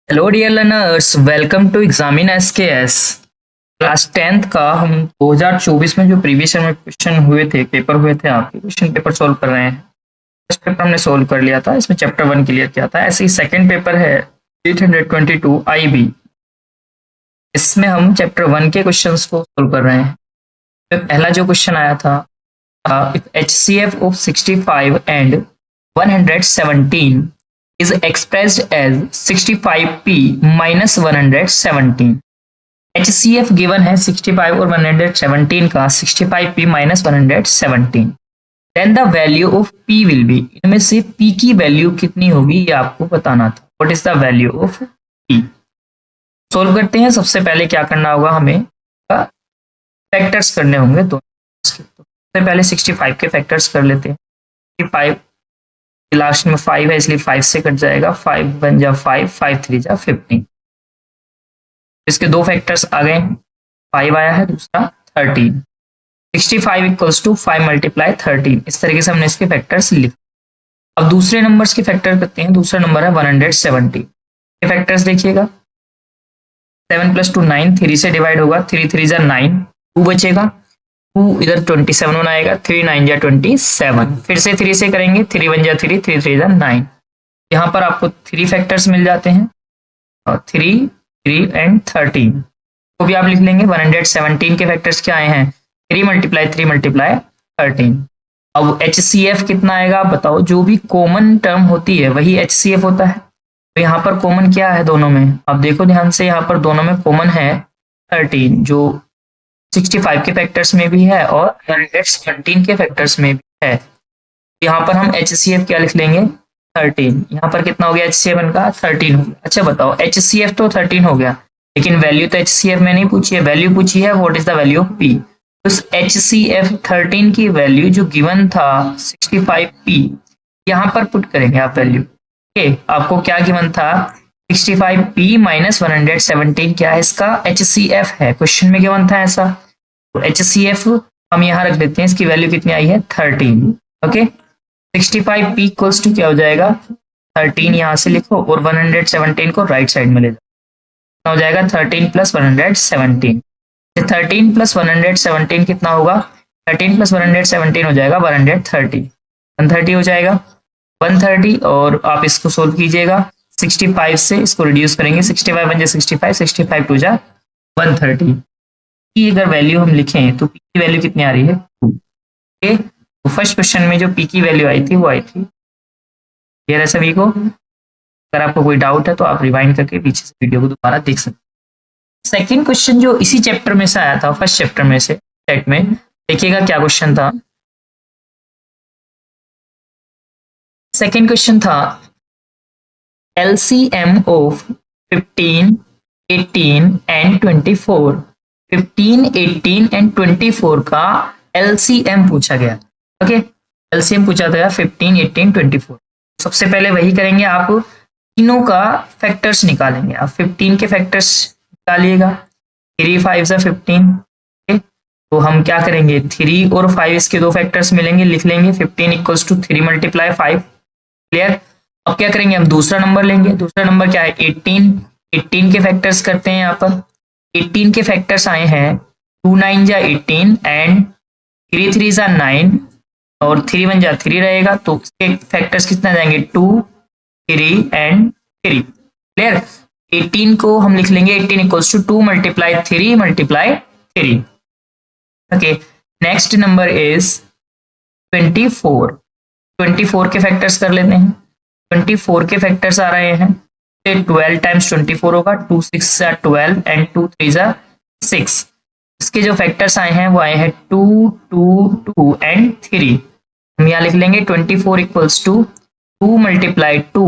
Hello dear learners, welcome to examine SKS. Class 10th का हम 2024 में जो प्रीवियस ईयर में क्वेश्चन हुए थे, पेपर हुए थे, आपके क्वेश्चन पेपर सॉल्व कर रहे हैं। फर्स्ट पेपर हमने सॉल्व कर लिया था, इसमें चैप्टर 1 क्लियर किया था। ऐसे ही सेकंड पेपर है 822 आईबी, इसमें हम चैप्टर 1 के क्वेश्चंस को सॉल्व कर रहे हैं। तो पहला जो क्वेश्चन आया था, if HCF of 65 and 117 is expressed as 65p minus 117। HCF given है 65 और 117 का, 65p minus 117। Then the value of p will be, इनमें से p की वैल्यू कितनी होगी ये आपको बताना था। What is the value of p? Solve करते हैं। सबसे पहले क्या करना होगा, हमें फैक्टर्स करने होंगे। तो सबसे पहले 65 के फैक्टर्स कर लेते हैं। 65 लास्ट में 5 है इसलिए 5 से कट जाएगा। 5 बन जा 5, 5 3 जा 15। इसके दो फैक्टर्स आ गए, 5 आया है, दूसरा 13। 65 इक्वल्स टू 5 मल्टीप्लाई 13। इस तरीके से हमने इसके फैक्टर्स लिखे। अब दूसरे नंबर्स के फैक्टर करते हैं। दूसरा नंबर है 170 के फैक्टर्स देखिएगा। 7 + 2 9, 3 से डिवाइड होगा, 3 3 जा 9, 2 बचेगा, 2 इधर 27 आएगा, 3 9 जा 27। फिर से 3 से करेंगे, 3 1 जा 3, 3 3 जा 9। यहाँ पर आपको 3 फैक्टर्स मिल जाते हैं, और 3 3 एंड 13 को भी आप लिख लेंगे। 117 के फैक्टर्स क्या आए हैं, 3 मल्टीप्लाई 3 मल्टीप्लाई 13। अब HCF कितना आएगा बताओ। जो भी कॉमन टर्म होती है वही HCF होता है। तो यहाँ पर कॉमन क्या है दोनों में, आप देखो ध्यान से, यहाँ पर दोनों में कॉमन है 13, जो 65 के फैक्टर्स में भी है और 117 के फैक्टर्स में भी है। यहाँ पर हम HCF क्या लिख लेंगे, 13। यहाँ पर कितना हो गया HCF का, 13 हो गया। अच्छा बताओ, HCF तो 13 हो गया, लेकिन वैल्यू तो HCF में नहीं पूछी है, वैल्यू पूछी है what is the value of P। तो HCF 13 की वैल्यू जो गिवन था 65P, यहाँ पर पुट करेंगे आप वैल्यू। ओके, आपको क्या गिवन था, 65P माइनस 117 क्या है, इसका HCF है। क्वेश्चन में गिवन था ऐसा, तो HCF हम यहाँ रख देते हैं। इसकी वैल्यू कितनी आई है, 13। ओके, 65P इक्वल्स टू क्या हो जाएगा, 13 यहाँ से लिखो और 117 को राइट साइड में ले जाओ, हो जाएगा 13 + 117। 13 + 117 कितना होगा, 13 + 117 हो जाएगा 130। 130 हो जाएगा 130, और आप इसको सोल्व कीजिएगा। 65 से इसको रिड्यूस करेंगे, 65 बन जाए 65, 65 2 जा 130 की अगर वैल्यू हम लिखें तो पी की वैल्यू कितनी आ रही है, 2। ओके, तो फर्स्ट क्वेश्चन में जो पी की वैल्यू आई थी वो आई थी। क्लियर है सभी को? अगर आपको कोई डाउट है तो आप रिवाइंड करके पीछे से वीडियो को दोबारा देख सकते हैं। सेकंड क्वेश्चन जो इसी चैप्टर में से आया था, फर्स्ट चैप्टर में से, सेट में, देखिएगा क्या क्वेश्चन था। सेकंड क्वेश्चन था LCM ऑफ 15, 18 एंड 24। 15, 18 एंड 24 का LCM पूछा गया। ओके, LCM पूछा था 15, 18, 24। सबसे पहले वही करेंगे, आप तीनों का फैक्टर्स निकालेंगे। आप 15 के फैक्टर्स निकालिएगा, 3 5 जा 15। तो हम क्या करेंगे, 3 और 5 इसके दो फैक्टर्स मिलेंगे, लिख लेंगे 15 इक्वल्स टू 3 मल्टीप्लाई 5। क्लियर? अब क्या करेंगे, हम दूसरा नंबर लेंगे। दूसरा नंबर क्या है, 18। 18 के फैक्टर्स करते हैं। यहाँ पर 18 के फैक्टर्स आए हैं, 2 9 जा 18 एंड 3 3 जा 9, और 3 1 जा 3 रहेगा। तो इसके फैक्टर्स कितना जाएंगे, 2 3 एंड 3। क्लियर? 18 को हम लिख लेंगे 18 equals to 2 multiply 3 multiply 3। Okay, next number is 24। 24 के फैक्टर्स कर लेते हैं। 24 के फैक्टर्स आ रहे हैं, 12 टाइम्स 24 होगा, 2 6 जा 12 एंड 2 3 जा 6। इसके जो फैक्टर्स आए हैं वो आए हैं 2 2 2 एंड 3। हम यहाँ लिख लेंगे 24 equals to 2 multiply 2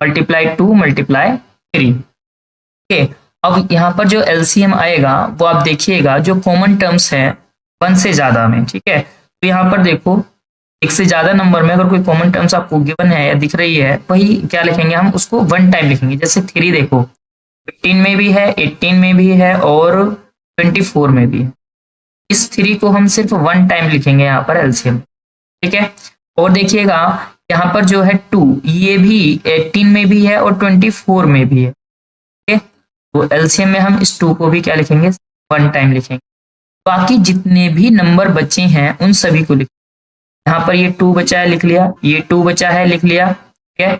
multiply 2 multiply 3। Okay, अब यहाँ पर जो LCM आएगा वो आप देखिएगा, जो कॉमन टर्म्स हैं 1 से ज्यादा में। ठीक है, तो यहाँ पर देखो, एक से ज्यादा नंबर में अगर कोई कॉमन टर्म्स आपको गिवन है या दिख रही है, वही क्या लिखेंगे, हम उसको 1 टाइम लिखेंगे। जैसे 3 देखो, 15 में भी है, 18 में भी है और 24 में भी है। इस 3 को हम सिर्फ 1 टाइम लिखेंगे यहाँ पर LCM। ठीक है, और देखिएगा यहाँ पर जो है 2, ये भी 18 में भी है और 24 में भी है। तो एलसीएम में हम इस 2 को भी क्या लिखेंगे, 1 टाइम लिखेंगे। बाकी जितने भी नंबर बचे हैं उन सभी को लिख, यहाँ पर ये 2 बचा है लिख लिया, ये 2 बचा है लिख लिया, ठीक है,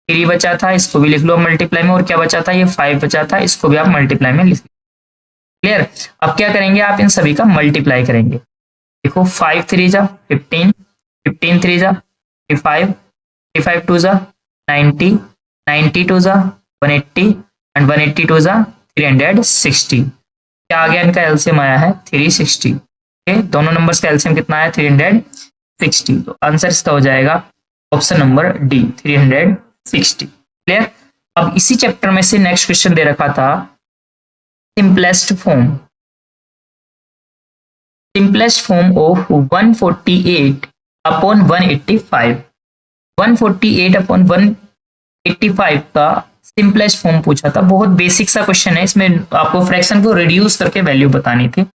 3 बचा था इसको भी लिख लो मल्टीप्लाई में, और क्या बचा था, ये 5 बचा था, इसको भी आप मल्टीप्लाई में लिख लो। क्लियर। अब क्या करेंगे, आप इन सभी का मल्टीप्लाई करेंगे। देखो 5 3 जा 15, 15 3 जा 35, 35 2 जा 90, 90 2 जा 180 एंड 180 2 जा 360। क्या आ गया, इनका एलसीएम आया है 360। ओके, दोनों नंबर्स का एलसीएम कितना आया, 360। तो आंसर इसका हो जाएगा ऑप्शन नंबर डी, 360। क्लियर। अब इसी चैप्टर में से नेक्स्ट क्वेश्चन दे रखा था simplest form of 148 upon 185। 148 upon 185 का सिंपलेस्ट फॉर्म पूछा था। बहुत बेसिक सा क्वेश्चन है, इसमें आपको फ्रैक्शन को रिड्यूस करके वैल्यू बतानी थी,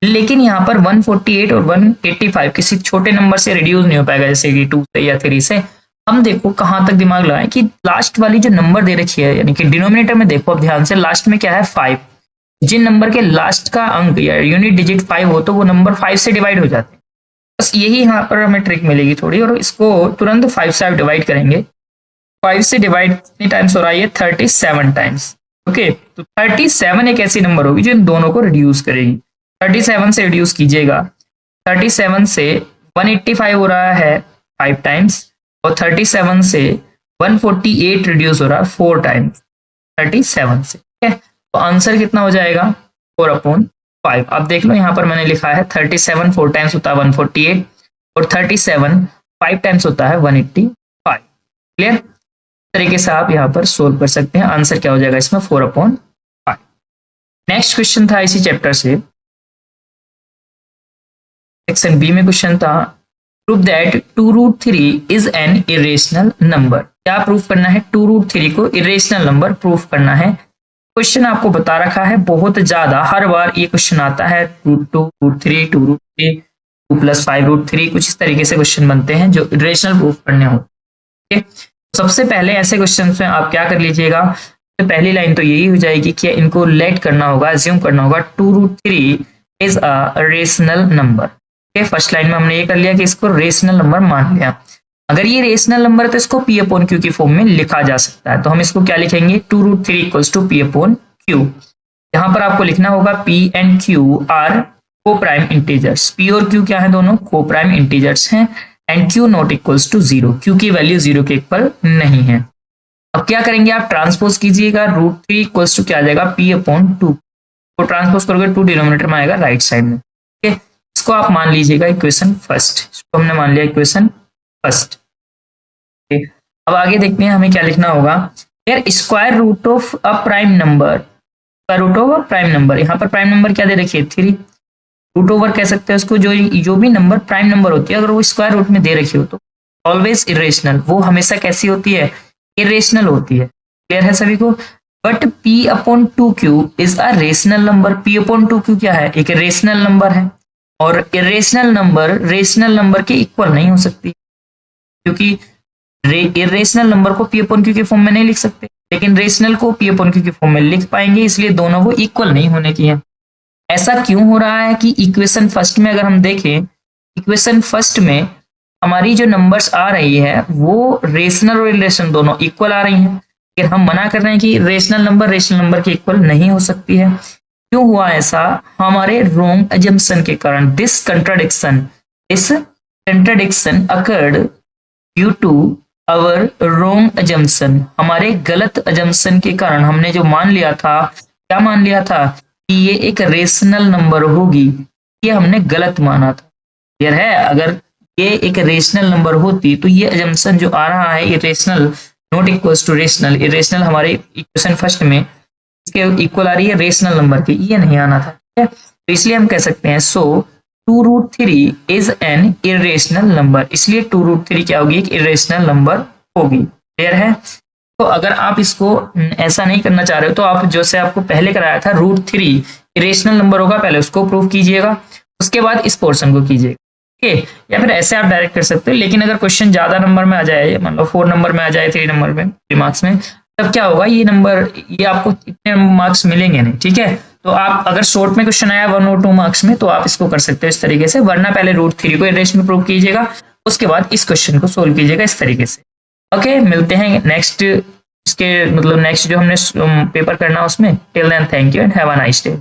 लेकिन यहाँ पर 148 और 185 किसी छोटे नंबर से रिड्यूस नहीं हो पाएगा, जैसे कि 2 से या 3 से। हम देखो कहाँ तक दिमाग लगाएं कि लास्ट वाली जो नंबर दे रखी है, यानी कि डिनोमिनेटर में देखो अब ध्यान से, लास्ट में क्या है 5। जिन नंबर के लास्ट का अंक या यूनिट डिजिट 5 हो तो वो नंबर 5 से डिवाइड हो जाते हैं। बस यही यहाँ पर हमें ट्रिक मिलेगी थोड़ी, और इसको तुरंत 5 से आप डिवाइड करेंगे। 5 से डिवाइड कितनी टाइम्स हो रहा है, ये 37 टाइम्स। ओके, तो 37 एक ऐसी नंबर होगी जो इन दोनों को रिड्यूस करेगी। 37 से रिड्यूस कीजिएगा, 37 से 185 हो रहा है 5 टाइम्स, और 37 से 148 रिड्यूस हो रहा है 4 टाइम्स 37 से। ठीक है, तो आंसर कितना हो जाएगा, 4/5। आप देख लो यहाँ पर मैंने लिखा है 37 4 टाइम्स होता है 148, और 37 5 टाइम्स होता है 185। क्लियर। तरीके से आप यहाँ पर सोल्व कर सकते हैं। आंसर क्या हो जाएगा इसमें, 4/5। नेक्स्ट क्वेश्चन था इसी चैप्टर से, सेक्शन बी में क्वेश्चन था, prove that 2√3 is an irrational number. क्या प्रूफ करना है, 2√3 को इरेशनल नंबर प्रूफ करना है। क्वेश्चन आपको बता रखा है, बहुत ज्यादा हर बार ये क्वेश्चन आता है, √2 √3 2√3 2 + 5√3, कुछ इस तरीके से क्वेश्चन बनते हैं जो इरेशनल प्रूफ करने होते हैं। सबसे पहले ऐसे क्वेश्चन में आप क्या कर लीजिएगा, तो पहली लाइन तो यही हो जाएगी कि इनको लेट करना होगा, अज्यूम करना होगा 2√3 is a rational number. First line में हमने ये कर लिया कि इसको रेशनल नंबर मान लिया। अगर ये रेशनल नंबर है तो इसको P/Q की फॉर्म में लिखा जा सकता है। तो हम इसको क्या लिखेंगे, 2√3 = P/Q। यहाँ पर आपको लिखना होगा P and Q आर को प्राइम इंटीजर्स। P और Q क्या है, दोनों को प्राइम इंटीजर्स हैं, एंड Q ≠ = 0, Q की वैल्यू 0 के इक्वल नहीं है। अब क्या करेंगे, आप ट्रांसपोज कीजिएगा, √3 = क्या आ जाएगा, P/2 को ट्रांसपोज करोगे 2 डिनोमिनेटर में आएगा राइट साइड में। ठीक है, इसको आप मान लीजिएगा इक्वेशन फर्स्ट, इसको हमने मान लिया इक्वेशन फर्स्ट। अब आगे देखते हैं हमें क्या लिखना होगा, यार square root of a prime number, square root of a prime number. यहाँ पर प्राइम नंबर क्या दे रखी है, 3। रूट ओवर कह सकते हैं उसको, जो भी नंबर प्राइम नंबर होती है अगर वो स्क्वायर रूट में दे रखी हो तो ऑलवेज इरेशनल, वो हमेशा कैसी होती है, इरेशनल होती है। क्लियर है सभी को। But P/2Q is a rational number. P/2Q क्या है, एक रेशनल नंबर है, और इरेशनल नंबर रेशनल नंबर के इक्वल नहीं हो सकती, क्योंकि इरेशनल नंबर को P/Q के फॉर्म में नहीं लिख सकते, लेकिन रेशनल को P/Q के फॉर्म में लिख पाएंगे, इसलिए दोनों वो इक्वल नहीं होने की है। ऐसा क्यों हो रहा है कि इक्वेशन फर्स्ट में अगर हम देखें, इक्वेशन फर्स्ट में हमारी जो नंबर्स आ रही है वो रेशनल और इरेशनल दोनों इक्वल आ रही हैं, लेकिन हम मना कर रहे हैं कि रेशनल नंबर के इक्वल नहीं हो सकती है। क्यों हुआ ऐसा, हमारे रॉन्ग अजम्पशन के कारण। This contradiction occurred due to our wrong assumption. हमारे गलत अजम्पशन के कारण हमने जो मान लिया था, क्या मान लिया था कि ये एक रेशनल नंबर होगी, ये हमने गलत माना था। क्लियर है। अगर ये एक रेशनल नंबर होती तो ये अजम्पशन जो आ रहा है irrational not equal to rational, irrational हमारे इक्वेशन फर्स्ट में इसके इक्वल आ रही है रेशनल नंबर की, ये नहीं आना था। ठीक है, तो इसलिए हम कह सकते हैं सो 2√3 इज एन इरेशनल नंबर, इसलिए 2√3 क्या होगी, एक इरेशनल नंबर होगी। क्लियर है। तो अगर आप इसको ऐसा नहीं करना चाह रहे हो तो आप जैसे आपको पहले कराया था, √3 इरेशनल नंबर होगा, पहले उसको प्रूव कीजिएगा, उसके बाद इस पोर्शन को कीजिएगा। ठीक है, या फिर ऐसे आप डायरेक्ट कर सकते हो। लेकिन अगर क्वेश्चन ज्यादा नंबर में आ जाए, मान लो 4 नंबर में आ जाए, 3 नंबर में, 3 मार्क्स में, तब क्या होगा, ये नंबर, ये आपको इतने मार्क्स मिलेंगे नहीं, ठीक है। तो आप अगर शॉर्ट में क्वेश्चन आया 1 और 2 मार्क्स में, तो आप इसको कर सकते हो इस तरीके से, वरना पहले रूट 3 को रेस्ट में प्रूव कीजिएगा, उसके बाद इस क्वेश्चन को सोल्व कीजिएगा इस तरीके से। ओके, मिलते हैं नेक्स्ट, इसके मतलब नेक्स्ट जो हमने पेपर करना है उसमें। Till then thank you and have a nice day.